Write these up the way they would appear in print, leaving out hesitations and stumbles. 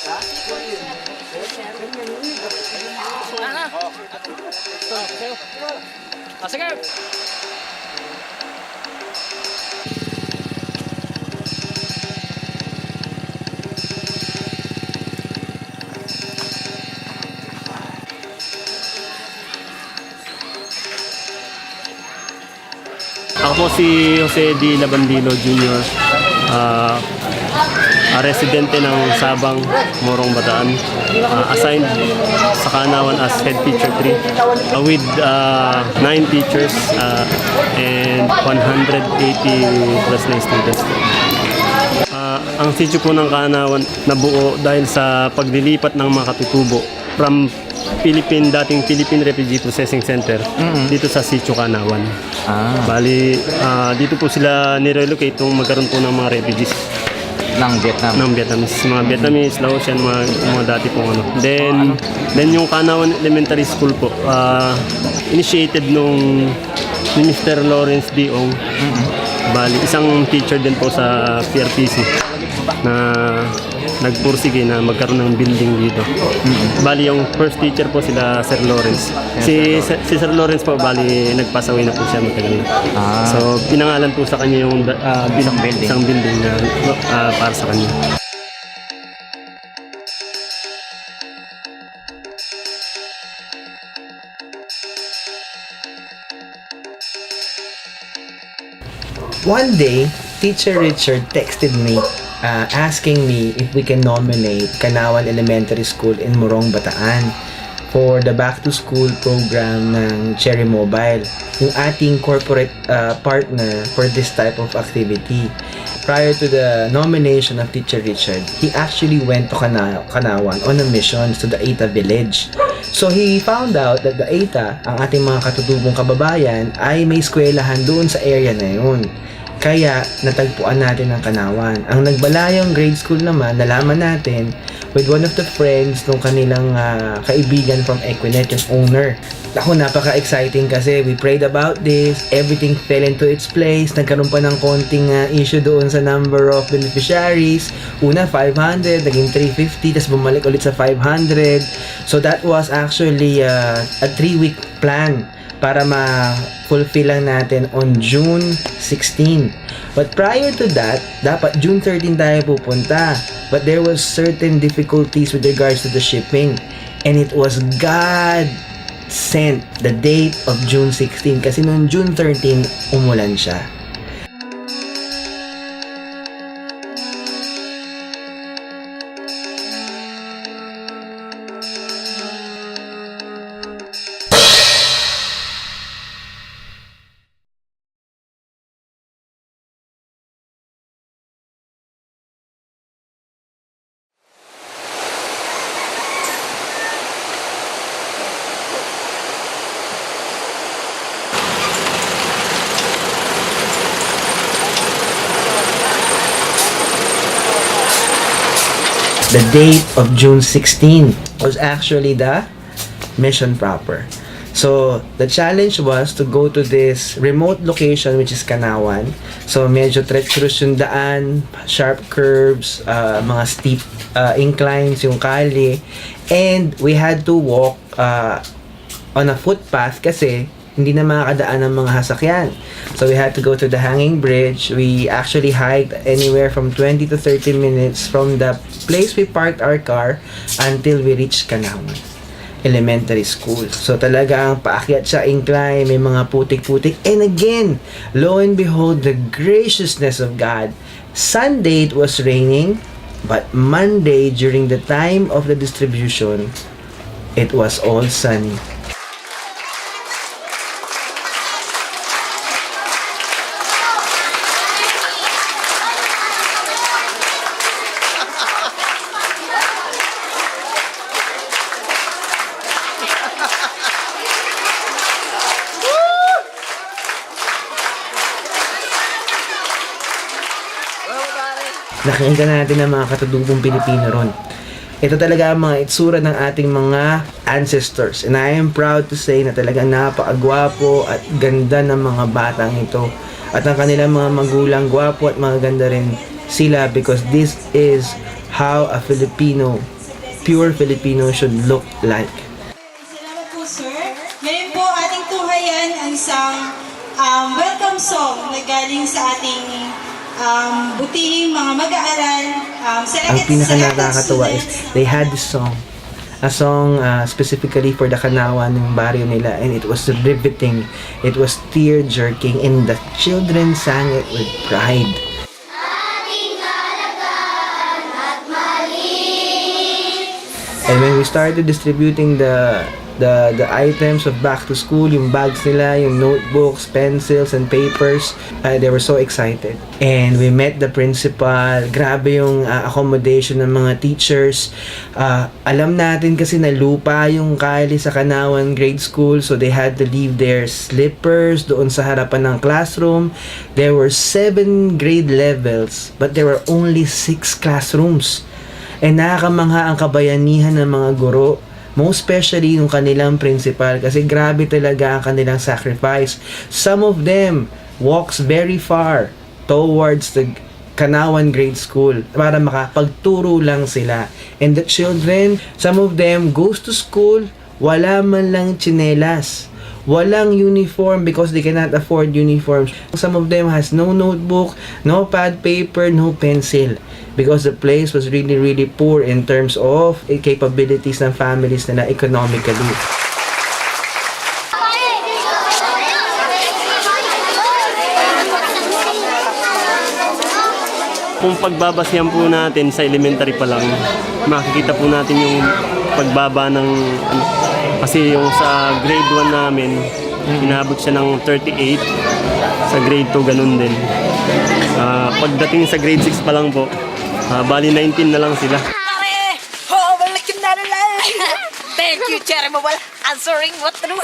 Sige. Ako po si Jose D. Labandilo Jr. Residente ng Sabang, Morong, Bataan. Assigned sa Kanawan as Head Teacher 3 with 9 teachers and 180 plus na students. Ang sitio po ng Kanawan nabuo dahil sa paglilipat ng mga katutubo from dating Philippine Refugee Processing Center dito sa Sitio Kanawan. Bali, dito po sila nirelocate nung magkaroon po ng mga refugees ng Vietnam. Ng Vietnamese, mga Vietnamese, Laotian, mga dati pong ano. Then yung Kanawan Elementary School po, initiated nung ni Mr. Lawrence Diong. Bali, isang teacher din po sa PRPC na nagpursige na magkaroon ng building dito. Bali, yung first teacher po sila Sir Lawrence. Si Sir Lawrence po, bali, nag-pass away na po siya matagal na. So, pinangalan po sa kanya yung isang building na para sa kanya. One day, Teacher Richard texted me asking me if we can nominate Kanawan Elementary School in Morong, Bataan for the back to school program ng Cherry Mobile, yung ating corporate partner for this type of activity. Prior to the nomination of Teacher Richard, he actually went to Kanawan on a mission to the Eta village. So he found out that the Eta, ang ating mga katutubong kababayan, ay may eskwelahan doon sa area na yun. Kaya natagpuan natin ang Kanawan. Ang nagbalayang grade school naman, nalaman natin with one of the friends nung kanilang kaibigan from Equinet, yung owner. Ako, napaka-exciting kasi we prayed about this, everything fell into its place, nagkaroon pa ng konting issue doon sa number of beneficiaries. Una 500, naging 350, tapos bumalik ulit sa 500. So that was actually a 3-week plan para ma-fulfill lang natin on June 16. But prior to that, dapat June 13 tayo pupunta. But there was certain difficulties with regards to the shipping. And it was God sent the date of June 16 kasi noong June 13, umulan siya. The date of June 16 was actually the mission proper. So, the challenge was to go to this remote location which is Kanawan. So, medyo treacherous yung daan, sharp curves, mga steep inclines yung kali. And we had to walk on a footpath kasi hindi na makakadaan ng mga sasakyan. So we had to go to the hanging bridge. We actually hiked anywhere from 20 to 30 minutes from the place we parked our car until we reached Kanawan Elementary School. So talaga ang paakyat sa incline, may mga putik-putik. And again, lo and behold, the graciousness of God. Sunday it was raining, but Monday during the time of the distribution, it was all sunny. Nakikita natin ang mga katutubong Pilipino ron. Ito talaga ang mga itsura ng ating mga ancestors. And I am proud to say na talagang napakagwapo at ganda ng mga batang ito. At ang kanilang mga magulang, gwapo at mga ganda rin sila because this is how a Filipino pure Filipino should look like. Salamat po, sir. Ngayon po, ating tuhayan ang isang welcome song na galing sa ating butihing mga mag-aaral. Ang pinaka-nakakatawa is they had this song. A song specifically for the Kanawan ng barrio nila, and it was riveting. It was tear-jerking, and the children sang it with pride. And when we started distributing the items of back to school, yung bags nila, yung notebooks, pencils, and papers, they were so excited. And we met the principal. Grabe yung accommodation ng mga teachers. Alam natin kasi na lupa yung Kali sa Kanawan Grade School, so they had to leave their slippers doon sa harapan ng classroom. There were 7 grade levels, but there were only 6 classrooms. And nakakamangha ang kabayanihan ng mga guro, most especially yung kanilang principal, kasi grabe talaga ang kanilang sacrifice. Some of them walks very far towards the Kanawan Grade School para makapagturo lang sila. And the children, some of them goes to school, wala man lang tsinelas, walang uniform because they cannot afford uniforms. Some of them has no notebook, no pad paper, no pencil, because the place was really poor in terms of capabilities ng families nila economically. Kung pagbabasihan po natin sa elementary pa lang, makikita po natin yung pagbaba ng kasi yung sa grade 1 namin, inabot siya ng 38, sa grade 2 ganun din. Pagdating sa grade 6 pa lang po, bali 19 na lang sila. Thank you, Cherry Mobile, answering what to do.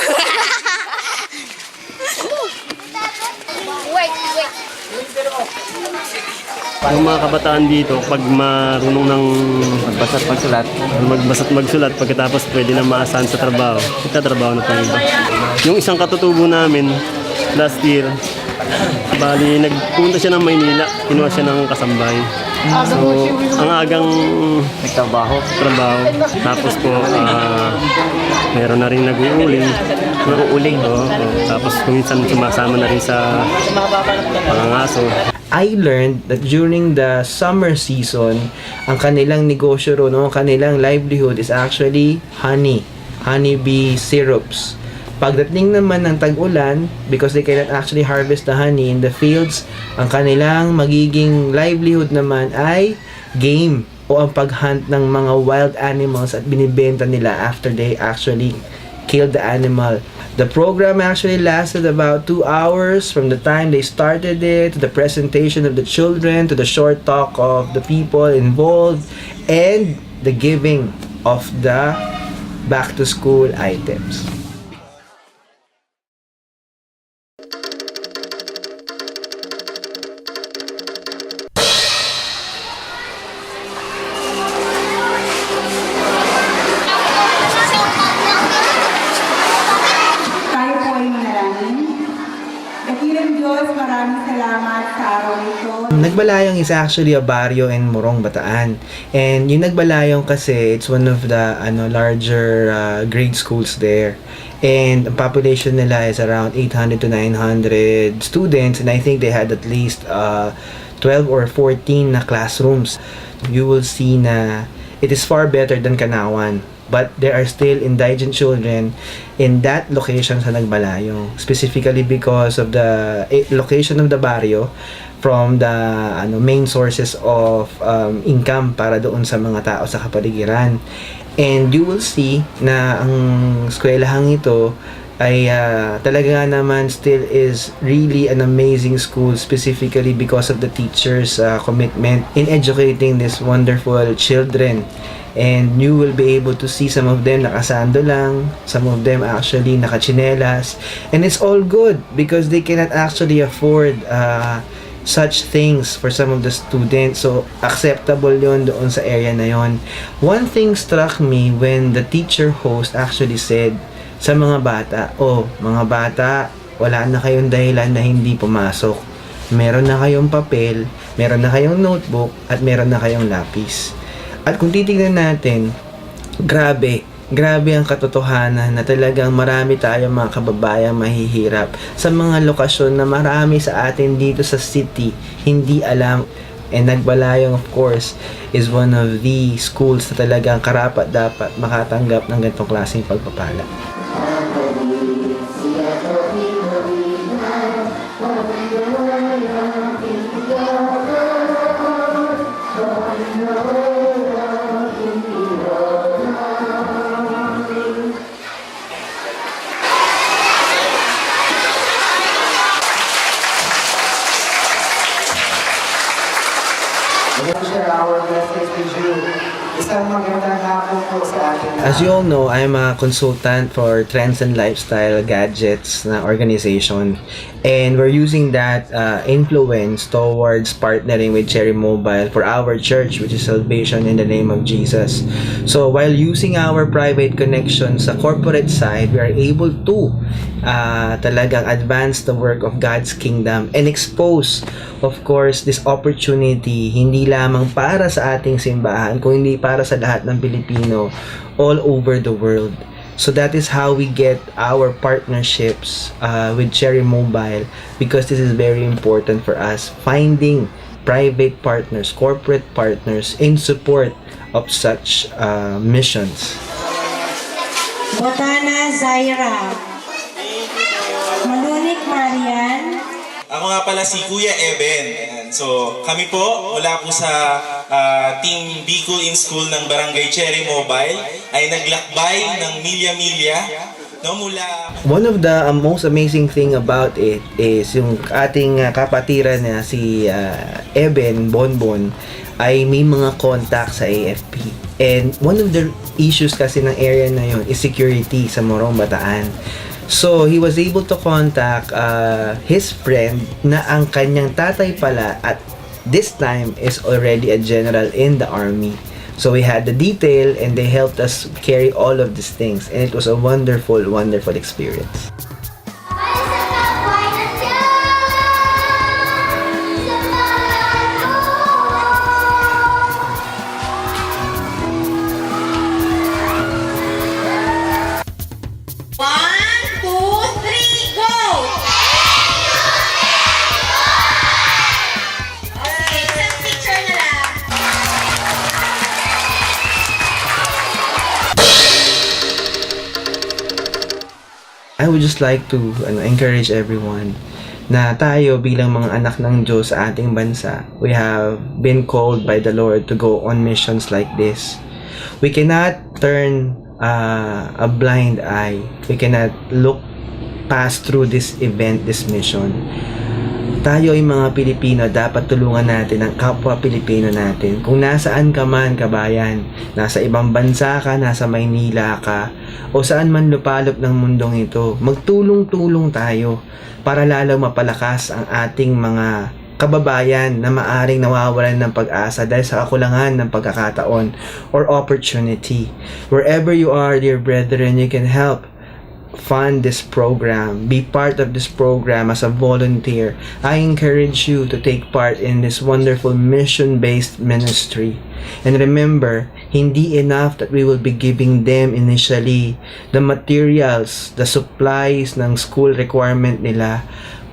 Wait. Yung mga kabataan dito, pag marunong ng magbasa't magsulat, pagkatapos pwede na maasahan sa trabaho, itatrabaho na tayo. Yung isang katutubo namin, last year, bali, nagpunta siya ng Maynila, kinuha siya ng kasambahay. So, ang agang trabaho. Tapos po, meron na rin nag-uuling. Tapos kuminsan sumasama na rin sa pangangaso. I learned that during the summer season, ang kanilang negosyo ron, kanilang livelihood is actually honeybee syrups. Pagdating naman ng tag-ulan, because they cannot actually harvest the honey in the fields, ang kanilang magiging livelihood naman ay game o ang paghunt ng mga wild animals at binibenta nila after they actually kill the animal. The program actually lasted about 2 hours from the time they started it, to the presentation of the children, to the short talk of the people involved, and the giving of the back-to-school items. Nagbalayong is actually a barrio in Morong, Bataan. And yung Nagbalayong kasi, it's one of the larger grade schools there. And the population nila is around 800 to 900 students, and I think they had at least 12 or 14 na classrooms. You will see na it is far better than Kanawan. But there are still indigent children in that location sa Nagbalayong, specifically because of the location of the barrio from the main sources of income para doon sa mga tao sa kapaligiran. And you will see na ang eskwelahang ito ay talaga naman still is really an amazing school, specifically because of the teachers' commitment in educating these wonderful children. And you will be able to see some of them nakasando lang, some of them actually nakachinelas, and it's all good because they cannot actually afford such things for some of the students, so acceptable yon doon sa area na yon. One thing struck me when the teacher host actually said sa mga bata, mga bata, wala na kayong dahilan na hindi pumasok. Meron na kayong papel, meron na kayong notebook, at meron na kayong lapis. At kung titignan natin, Grabe ang katotohanan na talagang marami tayong mga kababayang mahihirap sa mga lokasyon na marami sa atin dito sa city hindi alam. And Nagbalayong, of course, is one of the schools na talagang karapat dapat makatanggap ng ganitong klaseng pagpapala. As you all know, I'm a consultant for trends and lifestyle gadgets na organization, and we're using that influence towards partnering with Cherry Mobile for our church, which is Salvation in the Name of Jesus. So while using our private connections sa corporate side, we are able to talagang advance the work of God's kingdom and expose, of course, this opportunity hindi lamang para sa ating simbahan, kundi para sa lahat ng Pilipino all over the world. So that is how we get our partnerships with Cherry Mobile, because this is very important for us, finding private partners, corporate partners in support of such missions. Botana Zaira. Malunik Marian. Ako nga pala si Kuya Eben. Ayan. So, kami po, mula po sa Team Bicol in School ng Barangay Cherry Mobile, ay naglakbay ng milya-milya. No, mula... One of the most amazing thing about it is yung ating kapatiran na si Eben Bonbon ay may mga contact sa AFP. And one of the issues kasi ng area na yun is security sa Morong, Bataan. So, he was able to contact his friend na ang kanyang tatay pala at this time is already a general in the army. So, we had the detail and they helped us carry all of these things. And it was a wonderful, wonderful experience. I would just like to encourage everyone na tayo bilang mga anak ng Diyos sa ating bansa, we have been called by the Lord to go on missions like this. We cannot turn a blind eye. We cannot look past through this event, this mission. Tayo ay mga Pilipino, dapat tulungan natin ang kapwa Pilipino natin. Kung nasaan ka man, kabayan, nasa ibang bansa ka, nasa Maynila ka, o saan man lupalop ng mundong ito, magtulong-tulong tayo para lalo mapalakas ang ating mga kababayan na maaring nawawalan ng pag-asa dahil sa kakulangan ng pagkakataon or opportunity. Wherever you are, dear brethren, you can help fund this program, be part of this program as a volunteer. I encourage you to take part in this wonderful mission-based ministry. And remember, hindi enough that we will be giving them initially the materials, the supplies ng school requirement nila,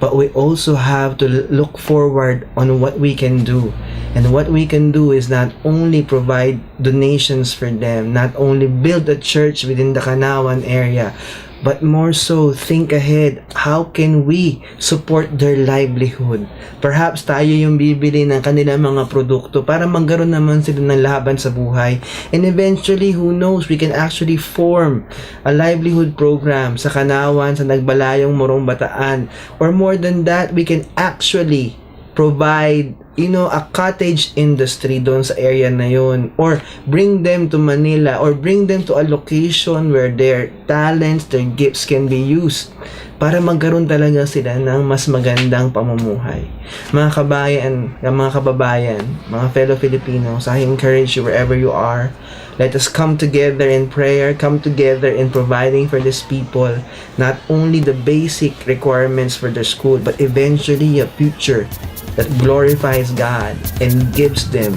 but we also have to look forward on what we can do. And what we can do is not only provide donations for them, not only build a church within the Kanawan area, but more so, think ahead, how can we support their livelihood? Perhaps tayo yung bibili ng kanilang mga produkto para magkaroon naman sila ng laban sa buhay. And eventually, who knows, we can actually form a livelihood program sa Kanawan, sa Nagbalayong Morong, Bataan. Or more than that, we can actually provide a cottage industry doon sa area na yun, or bring them to Manila, or bring them to a location where their talents, their gifts can be used para magkaroon talaga sila ng mas magandang pamumuhay. Mga kababayan, mga fellow Filipinos, I encourage you wherever you are, let us come together in prayer, come together in providing for these people not only the basic requirements for their school, but eventually a future that glorifies God and gives them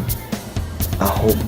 a hope.